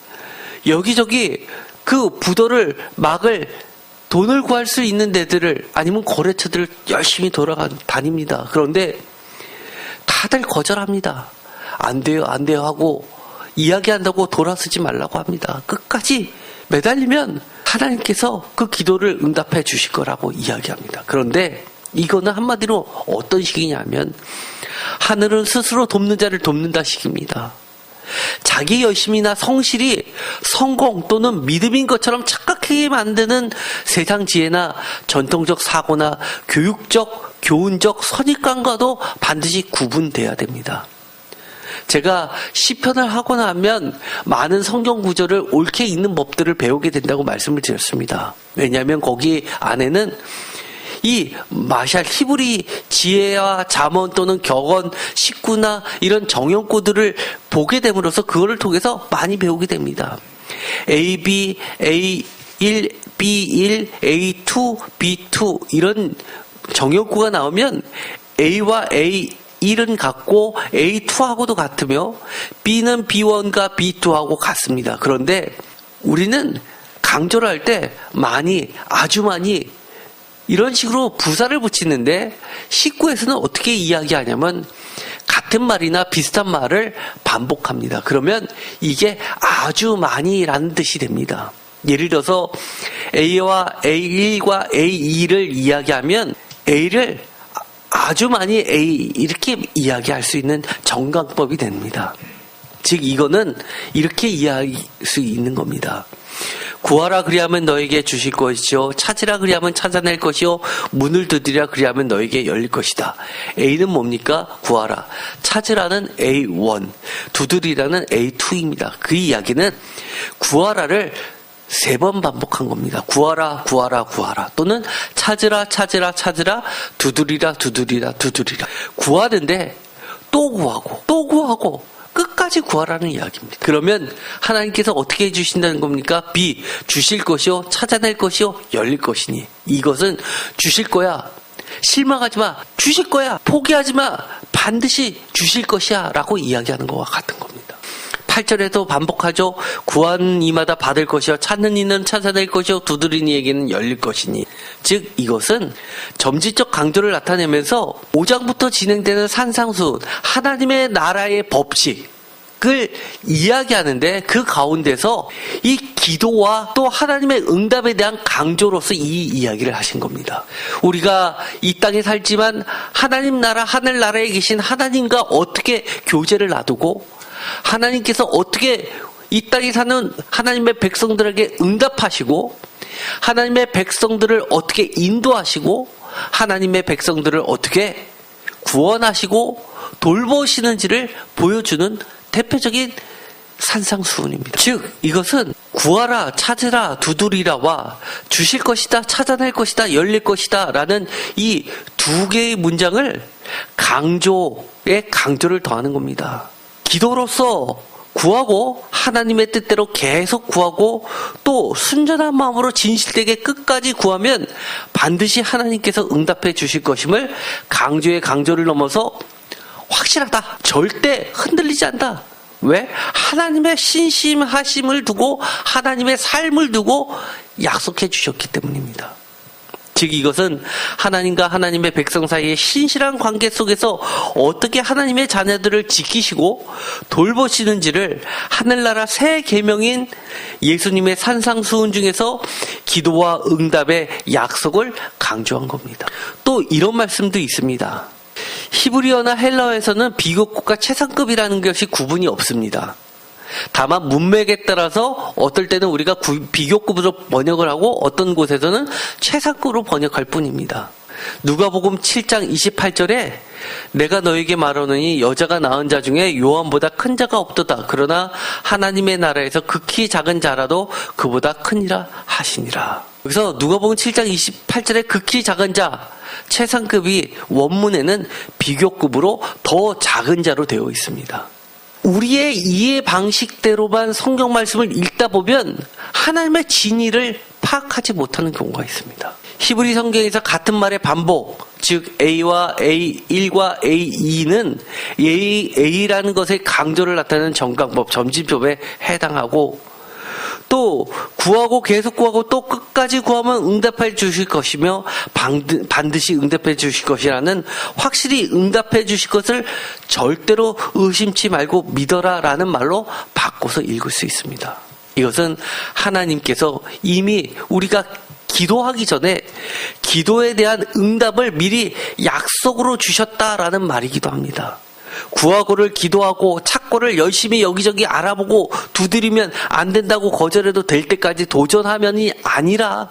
여기저기 그 부도를 막을 돈을 구할 수 있는 데들을 아니면 거래처들을 열심히 다닙니다. 그런데 다들 거절합니다. 안 돼요, 안 돼요 하고 이야기한다고 돌아서지 말라고 합니다. 끝까지 매달리면 하나님께서 그 기도를 응답해 주실 거라고 이야기합니다. 그런데 이거는 한마디로 어떤 식이냐면 하늘은 스스로 돕는 자를 돕는다 식입니다. 자기 열심이나 성실이 성공 또는 믿음인 것처럼 착각하게 만드는 세상 지혜나 전통적 사고나 교육적, 교훈적 선입관과도 반드시 구분돼야 됩니다. 제가 시편을 하고 나면 많은 성경 구절을 옳게 읽는 법들을 배우게 된다고 말씀을 드렸습니다. 왜냐하면 거기 안에는 이 마샬 히브리 지혜와 잠언 또는 격언, 식구나 이런 정형구들을 보게 됨으로써 그거를 통해서 많이 배우게 됩니다. AB, A1, B1, A2, B2 이런 정형구가 나오면 A와 A A1은 같고 A2하고도 같으며 B는 B1과 B2하고 같습니다. 그런데 우리는 강조를 할 때 많이, 아주 많이 이런 식으로 부사를 붙이는데 식구에서는 어떻게 이야기하냐면 같은 말이나 비슷한 말을 반복합니다. 그러면 이게 아주 많이라는 뜻이 됩니다. 예를 들어서 A와 A1과 A2를 이야기하면 A를 아주 많이 A 이렇게 이야기할 수 있는 정강법이 됩니다. 즉 이거는 이렇게 이해할 수 있는 겁니다. 구하라 그리하면 너에게 주실 것이요 찾으라 그리하면 찾아낼 것이요 문을 두드리라 그리하면 너에게 열릴 것이다. A는 뭡니까? 구하라. 찾으라는 A1, 두드리라는 A2입니다. 그 이야기는 구하라를 3번 반복한 겁니다. 구하라, 구하라, 구하라. 또는 찾으라, 찾으라, 찾으라, 두드리라, 두드리라, 두드리라. 구하는데 또 구하고, 또 구하고, 끝까지 구하라는 이야기입니다. 그러면 하나님께서 어떻게 해주신다는 겁니까? B, 주실 것이요, 찾아낼 것이요, 열릴 것이니. 이것은 주실 거야. 실망하지 마. 주실 거야. 포기하지 마. 반드시 주실 것이야. 라고 이야기하는 것과 같은 겁니다. 8절에도 반복하죠. 구하는 이마다 받을 것이요 찾는 이는 찾아낼 것이요 두드리는 이에게는 열릴 것이니. 즉 이것은 점지적 강조를 나타내면서 5장부터 진행되는 산상수훈, 하나님의 나라의 법칙을 이야기하는데 그 가운데서 이 기도와 또 하나님의 응답에 대한 강조로서 이 이야기를 하신 겁니다. 우리가 이 땅에 살지만 하나님 나라, 하늘나라에 계신 하나님과 어떻게 교제를 놔두고 하나님께서 어떻게 이 땅에 사는 하나님의 백성들에게 응답하시고 하나님의 백성들을 어떻게 인도하시고 하나님의 백성들을 어떻게 구원하시고 돌보시는지를 보여주는 대표적인 산상수훈입니다. 즉 이것은 구하라, 찾으라, 두드리라와 주실 것이다, 찾아낼 것이다, 열릴 것이다 라는 이 2개의 문장을 강조를 더하는 겁니다. 기도로서 구하고 하나님의 뜻대로 계속 구하고 또 순전한 마음으로 진실되게 끝까지 구하면 반드시 하나님께서 응답해 주실 것임을 강조의 강조를 넘어서 확실하다. 절대 흔들리지 않다. 왜? 하나님의 신심하심을 두고 하나님의 삶을 두고 약속해 주셨기 때문입니다. 즉 이것은 하나님과 하나님의 백성 사이의 신실한 관계 속에서 어떻게 하나님의 자녀들을 지키시고 돌보시는지를 하늘나라 새 계명인 예수님의 산상수훈 중에서 기도와 응답의 약속을 강조한 겁니다. 또 이런 말씀도 있습니다. 히브리어나 헬라어에서는 비교급과 최상급이라는 것이 구분이 없습니다. 다만 문맥에 따라서 어떨 때는 우리가 비교급으로 번역을 하고 어떤 곳에서는 최상급으로 번역할 뿐입니다. 누가복음 7장 28절에 내가 너에게 말하노니 여자가 낳은 자 중에 요한보다 큰 자가 없도다. 그러나 하나님의 나라에서 극히 작은 자라도 그보다 크니라 하시니라. 여기서 누가복음 7장 28절에 극히 작은 자, 최상급이 원문에는 비교급으로 더 작은 자로 되어 있습니다. 우리의 이해 방식대로만 성경 말씀을 읽다 보면 하나님의 진리를 파악하지 못하는 경우가 있습니다. 히브리 성경에서 같은 말의 반복, 즉 A와 A1과 A2는 A라는 것의 강조를 나타내는 정강법, 점진법에 해당하고 또 구하고 계속 구하고 또 끝까지 구하면 응답해 주실 것이며 반드시 응답해 주실 것이라는 확실히 응답해 주실 것을 절대로 의심치 말고 믿어라 라는 말로 바꿔서 읽을 수 있습니다. 이것은 하나님께서 이미 우리가 기도하기 전에 기도에 대한 응답을 미리 약속으로 주셨다라는 말이기도 합니다. 구하고를 기도하고 찾고를 열심히 여기저기 알아보고 두드리면 안 된다고 거절해도 될 때까지 도전하면이 아니라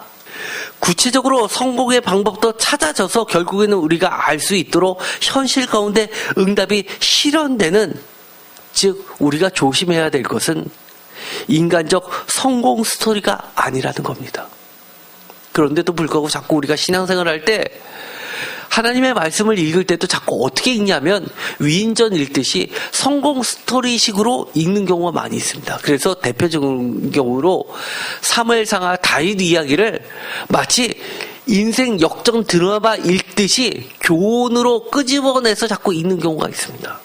구체적으로 성공의 방법도 찾아져서 결국에는 우리가 알 수 있도록 현실 가운데 응답이 실현되는, 즉 우리가 조심해야 될 것은 인간적 성공 스토리가 아니라는 겁니다. 그런데도 불구하고 자꾸 우리가 신앙생활을 할 때 하나님의 말씀을 읽을 때도 자꾸 어떻게 읽냐면 위인전 읽듯이 성공 스토리식으로 읽는 경우가 많이 있습니다. 그래서 대표적인 경우로 사무엘상하 다윗 이야기를 마치 인생 역전 드라마 읽듯이 교훈으로 끄집어내서 자꾸 읽는 경우가 있습니다.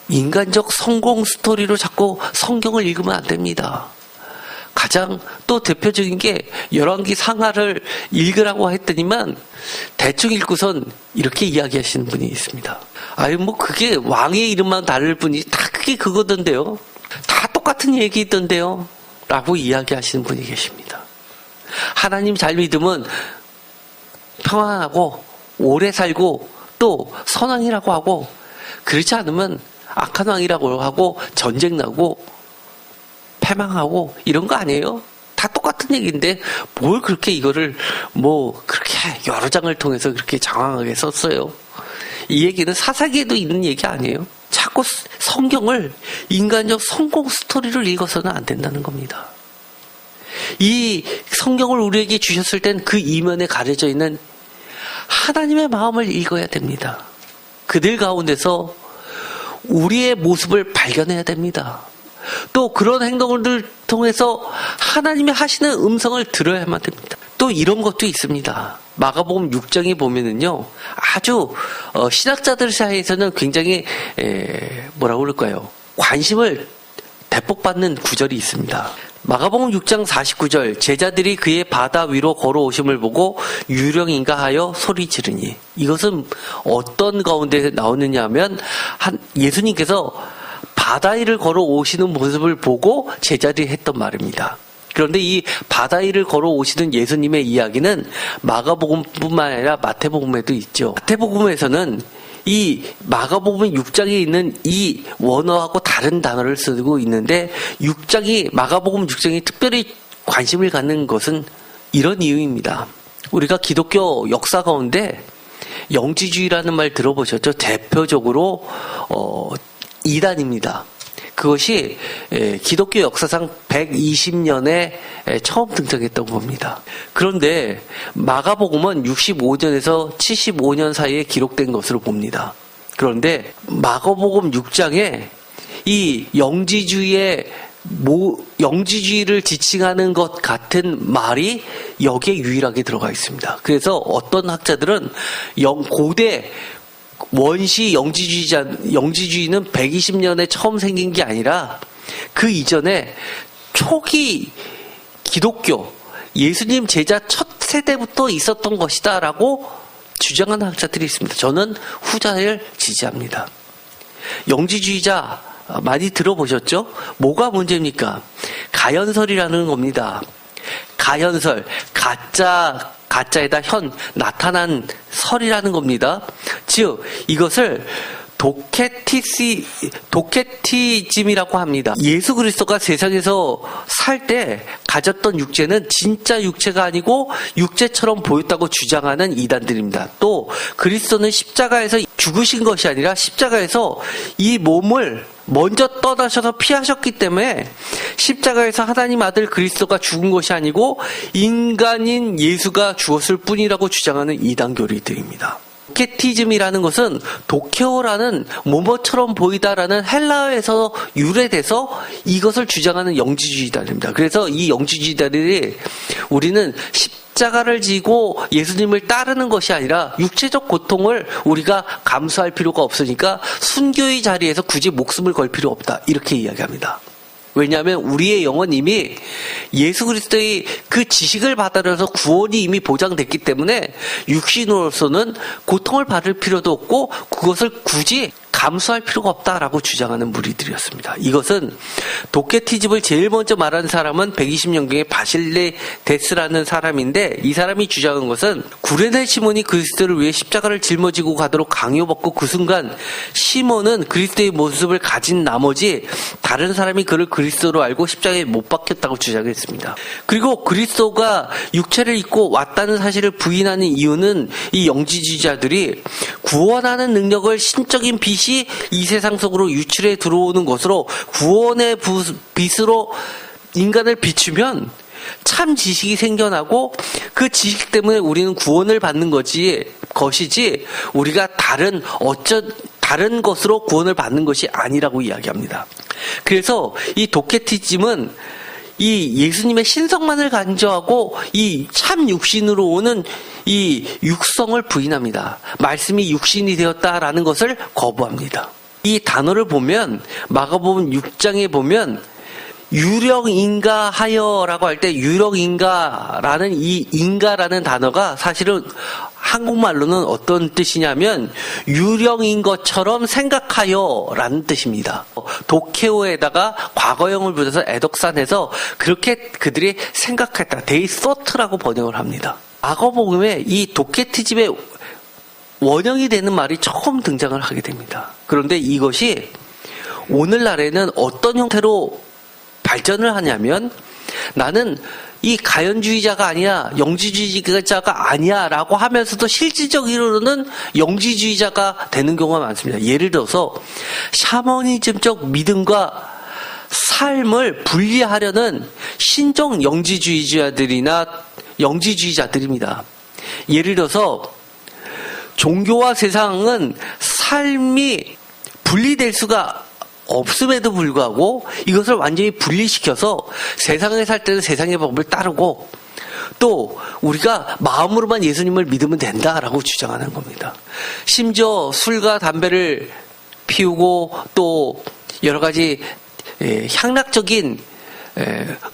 인간적 성공 스토리로 자꾸 성경을 읽으면 안 됩니다. 가장 또 대표적인 게 열왕기 상하를 읽으라고 했더니만 대충 읽고선 이렇게 이야기하시는 분이 있습니다. 아유 뭐 그게 왕의 이름만 다를 뿐이지 다 그게 그거던데요. 다 똑같은 얘기 있던데요. 라고 이야기하시는 분이 계십니다. 하나님 잘 믿으면 평안하고 오래 살고 또 선왕이라고 하고 그렇지 않으면 악한 왕이라고 하고 전쟁 나고 패망하고 이런 거 아니에요? 다 똑같은 얘기인데 뭘 그렇게 이거를 뭐 그렇게 여러 장을 통해서 그렇게 장황하게 썼어요. 이 얘기는 사사기에도 있는 얘기 아니에요. 자꾸 성경을 인간적 성공 스토리를 읽어서는 안 된다는 겁니다. 이 성경을 우리에게 주셨을 땐 그 이면에 가려져 있는 하나님의 마음을 읽어야 됩니다. 그들 가운데서 우리의 모습을 발견해야 됩니다. 또 그런 행동을 통해서 하나님이 하시는 음성을 들어야만 됩니다. 또 이런 것도 있습니다. 마가복음 6장에 보면은요, 아주 신학자들 사이에서는 굉장히 뭐라고 그럴까요? 관심을 대폭 받는 구절이 있습니다. 마가복음 6장 49절 제자들이 그의 바다 위로 걸어오심을 보고 유령인가 하여 소리 지르니, 이것은 어떤 가운데 나오느냐 하면 예수님께서 바다 위를 걸어오시는 모습을 보고 제자들이 했던 말입니다. 그런데 이 바다 위를 걸어오시는 예수님의 이야기는 마가복음뿐만 아니라 마태복음에도 있죠. 마태복음에서는 이 마가복음 6장에 있는 이 원어하고 다른 단어를 쓰고 있는데 마가복음 6장이 특별히 관심을 갖는 것은 이런 이유입니다. 우리가 기독교 역사 가운데 영지주의라는 말 들어보셨죠? 대표적으로 이단입니다. 그것이 기독교 역사상 120년에 처음 등장했다고 봅니다. 그런데 마가복음은 65년에서 75년 사이에 기록된 것으로 봅니다. 그런데 마가복음 6장에 이 영지주의를 지칭하는 것 같은 말이 여기에 유일하게 들어가 있습니다. 그래서 어떤 학자들은 고대 원시 영지주의는 120년에 처음 생긴 게 아니라 그 이전에 초기 기독교, 예수님 제자 첫 세대부터 있었던 것이다라고 주장하는 학자들이 있습니다. 저는 후자를 지지합니다. 영지주의자 많이 들어보셨죠? 뭐가 문제입니까? 가연설이라는 겁니다. 가연설, 가짜에다 나타난 설이라는 겁니다. 즉, 이것을 도케티즘이라고 합니다. 예수 그리스도가 세상에서 살 때 가졌던 육체는 진짜 육체가 아니고 육체처럼 보였다고 주장하는 이단들입니다. 또 그리스도는 십자가에서 죽으신 것이 아니라 십자가에서 이 몸을 먼저 떠나셔서 피하셨기 때문에 십자가에서 하나님 아들 그리스도가 죽은 것이 아니고 인간인 예수가 죽었을 뿐이라고 주장하는 이단교리들입니다. 도케티즘이라는 것은 도케오라는 뭐뭐처럼 보이다라는 헬라어에서 유래돼서 이것을 주장하는 영지주의자들입니다. 그래서 이 영지주의자들이 우리는 십자가를 지고 예수님을 따르는 것이 아니라 육체적 고통을 우리가 감수할 필요가 없으니까 순교의 자리에서 굳이 목숨을 걸 필요 없다, 이렇게 이야기합니다. 왜냐하면 우리의 영은 이미 예수 그리스도의 그 지식을 받아들여서 구원이 이미 보장됐기 때문에 육신으로서는 고통을 받을 필요도 없고 그것을 굳이 감수할 필요가 없다라고 주장하는 무리들이었습니다. 이것은 도케티즘을 제일 먼저 말한 사람은 120년경의 바실레데스라는 사람인데, 이 사람이 주장한 것은 구레네 시몬이 그리스도를 위해 십자가를 짊어지고 가도록 강요받고 그 순간 시몬은 그리스도의 모습을 가진 나머지 다른 사람이 그를 그리스도로 알고 십자가에 못 박혔다고 주장했습니다. 그리고 그리스도가 육체를 입고 왔다는 사실을 부인하는 이유는 이 영지주의자들이 구원하는 능력을 신적인 빛이 이 세상 속으로 유출해 들어오는 것으로 구원의 빛으로 인간을 비추면 참 지식이 생겨나고 그 지식 때문에 우리는 구원을 받는 것이지 우리가 다른 것으로 구원을 받는 것이 아니라고 이야기합니다. 그래서 이 도케티즘은 이 예수님의 신성만을 강조하고 이 참 육신으로 오는 이 육성을 부인합니다. 말씀이 육신이 되었다라는 것을 거부합니다. 이 단어를 보면 마가복음 6장에 보면 유령인가하여라고 할 때 유령인가라는 이 인가라는 단어가 사실은 한국말로는 어떤 뜻이냐면 유령인 것처럼 생각하여라는 뜻입니다. 도케오에다가 과거형을 붙여서 애덕산해서 그렇게 그들이 생각했다. They thought라고 번역을 합니다. 마가복음에 이 도케티즘의 원형이 되는 말이 처음 등장을 하게 됩니다. 그런데 이것이 오늘날에는 어떤 형태로 발전을 하냐면 나는 이 가연주의자가 아니야, 영지주의자가 아니야 라고 하면서도 실질적으로는 영지주의자가 되는 경우가 많습니다. 예를 들어서 샤머니즘적 믿음과 삶을 분리하려는 신종 영지주의자들이나 영지주의자들입니다. 예를 들어서 종교와 세상은 삶이 분리될 수가 없음에도 불구하고 이것을 완전히 분리시켜서 세상에 살 때는 세상의 법을 따르고 또 우리가 마음으로만 예수님을 믿으면 된다라고 주장하는 겁니다. 심지어 술과 담배를 피우고 또 여러 가지 향락적인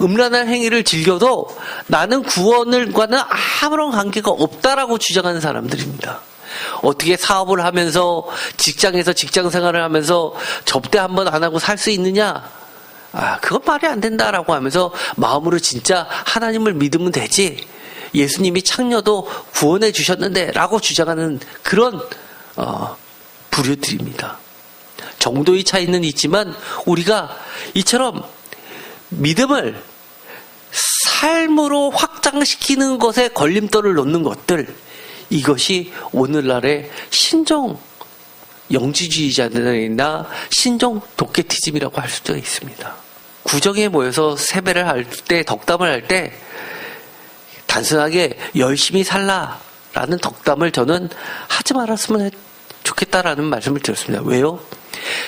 음란한 행위를 즐겨도 나는 구원과는 아무런 관계가 없다라고 주장하는 사람들입니다. 어떻게 사업을 하면서 직장에서 직장 생활을 하면서 접대 한 번 안 하고 살 수 있느냐? 그건 말이 안 된다라고 하면서 마음으로 진짜 하나님을 믿으면 되지. 예수님이 창녀도 구원해 주셨는데 라고 주장하는 그런 부류들입니다. 정도의 차이는 있지만 우리가 이처럼 믿음을 삶으로 확장시키는 것에 걸림돌을 놓는 것들, 이것이 오늘날의 신종 영지주의자들이나 신종 도케티즘이라고 할 수도 있습니다. 구정에 모여서 세배를 할 때, 덕담을 할 때 단순하게 열심히 살라라는 덕담을 저는 하지 말았으면 좋겠다라는 말씀을 드렸습니다. 왜요?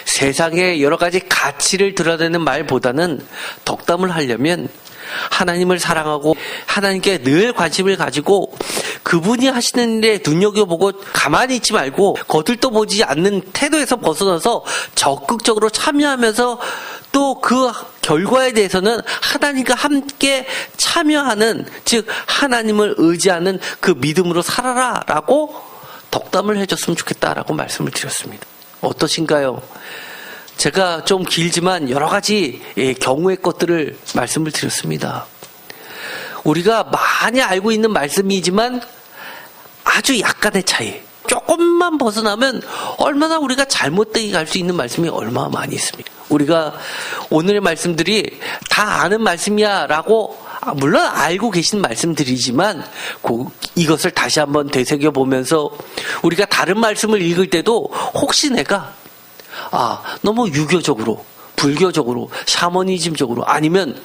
세상에 여러 가지 가치를 드러내는 말보다는 덕담을 하려면 하나님을 사랑하고 하나님께 늘 관심을 가지고 그분이 하시는 일에 눈여겨보고 가만히 있지 말고 거들떠보지 않는 태도에서 벗어나서 적극적으로 참여하면서 또 그 결과에 대해서는 하나님과 함께 참여하는, 즉 하나님을 의지하는 그 믿음으로 살아라 라고 덕담을 해줬으면 좋겠다라고 말씀을 드렸습니다. 어떠신가요? 제가 좀 길지만 여러 가지 경우의 것들을 말씀을 드렸습니다. 우리가 많이 알고 있는 말씀이지만 아주 약간의 차이, 조금만 벗어나면 얼마나 우리가 잘못되게 갈 수 있는 말씀이 얼마나 많이 있습니다. 우리가 오늘의 말씀들이 다 아는 말씀이야 라고 물론 알고 계신 말씀들이지만 이것을 다시 한번 되새겨보면서 우리가 다른 말씀을 읽을 때도 혹시 내가 너무 유교적으로, 불교적으로, 샤머니즘적으로, 아니면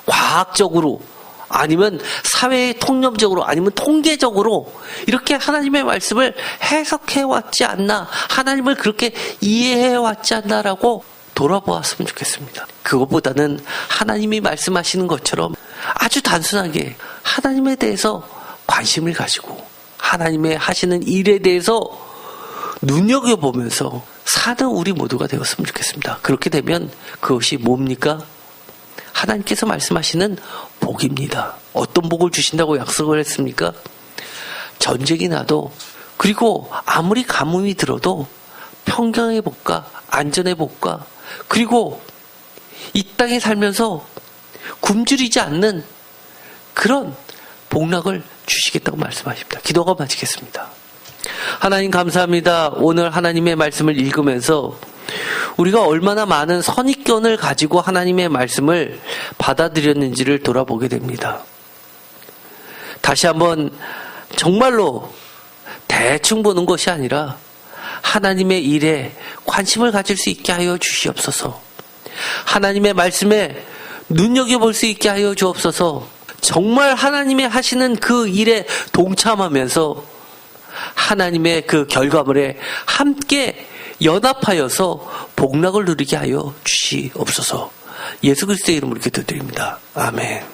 과학적으로, 아니면 사회 통념적으로, 아니면 통계적으로 이렇게 하나님의 말씀을 해석해왔지 않나, 하나님을 그렇게 이해해왔지 않나라고 돌아보았으면 좋겠습니다. 그것보다는 하나님이 말씀하시는 것처럼 아주 단순하게 하나님에 대해서 관심을 가지고 하나님의 하시는 일에 대해서 눈여겨보면서 사는 우리 모두가 되었으면 좋겠습니다. 그렇게 되면 그것이 뭡니까? 하나님께서 말씀하시는 복입니다. 어떤 복을 주신다고 약속을 했습니까? 전쟁이 나도, 그리고 아무리 가뭄이 들어도 평강의 복과 안전의 복과, 그리고 이 땅에 살면서 굶주리지 않는 그런 복락을 주시겠다고 말씀하십니다. 기도가 마치겠습니다. 하나님 감사합니다. 오늘 하나님의 말씀을 읽으면서 우리가 얼마나 많은 선입견을 가지고 하나님의 말씀을 받아들였는지를 돌아보게 됩니다. 다시 한번 정말로 대충 보는 것이 아니라 하나님의 일에 관심을 가질 수 있게 하여 주시옵소서. 하나님의 말씀에 눈여겨볼 수 있게 하여 주옵소서. 정말 하나님의 하시는 그 일에 동참하면서 하나님의 그 결과물에 함께 연합하여서 복락을 누리게 하여 주시옵소서. 예수 그리스도의 이름으로 기도드립니다. 아멘.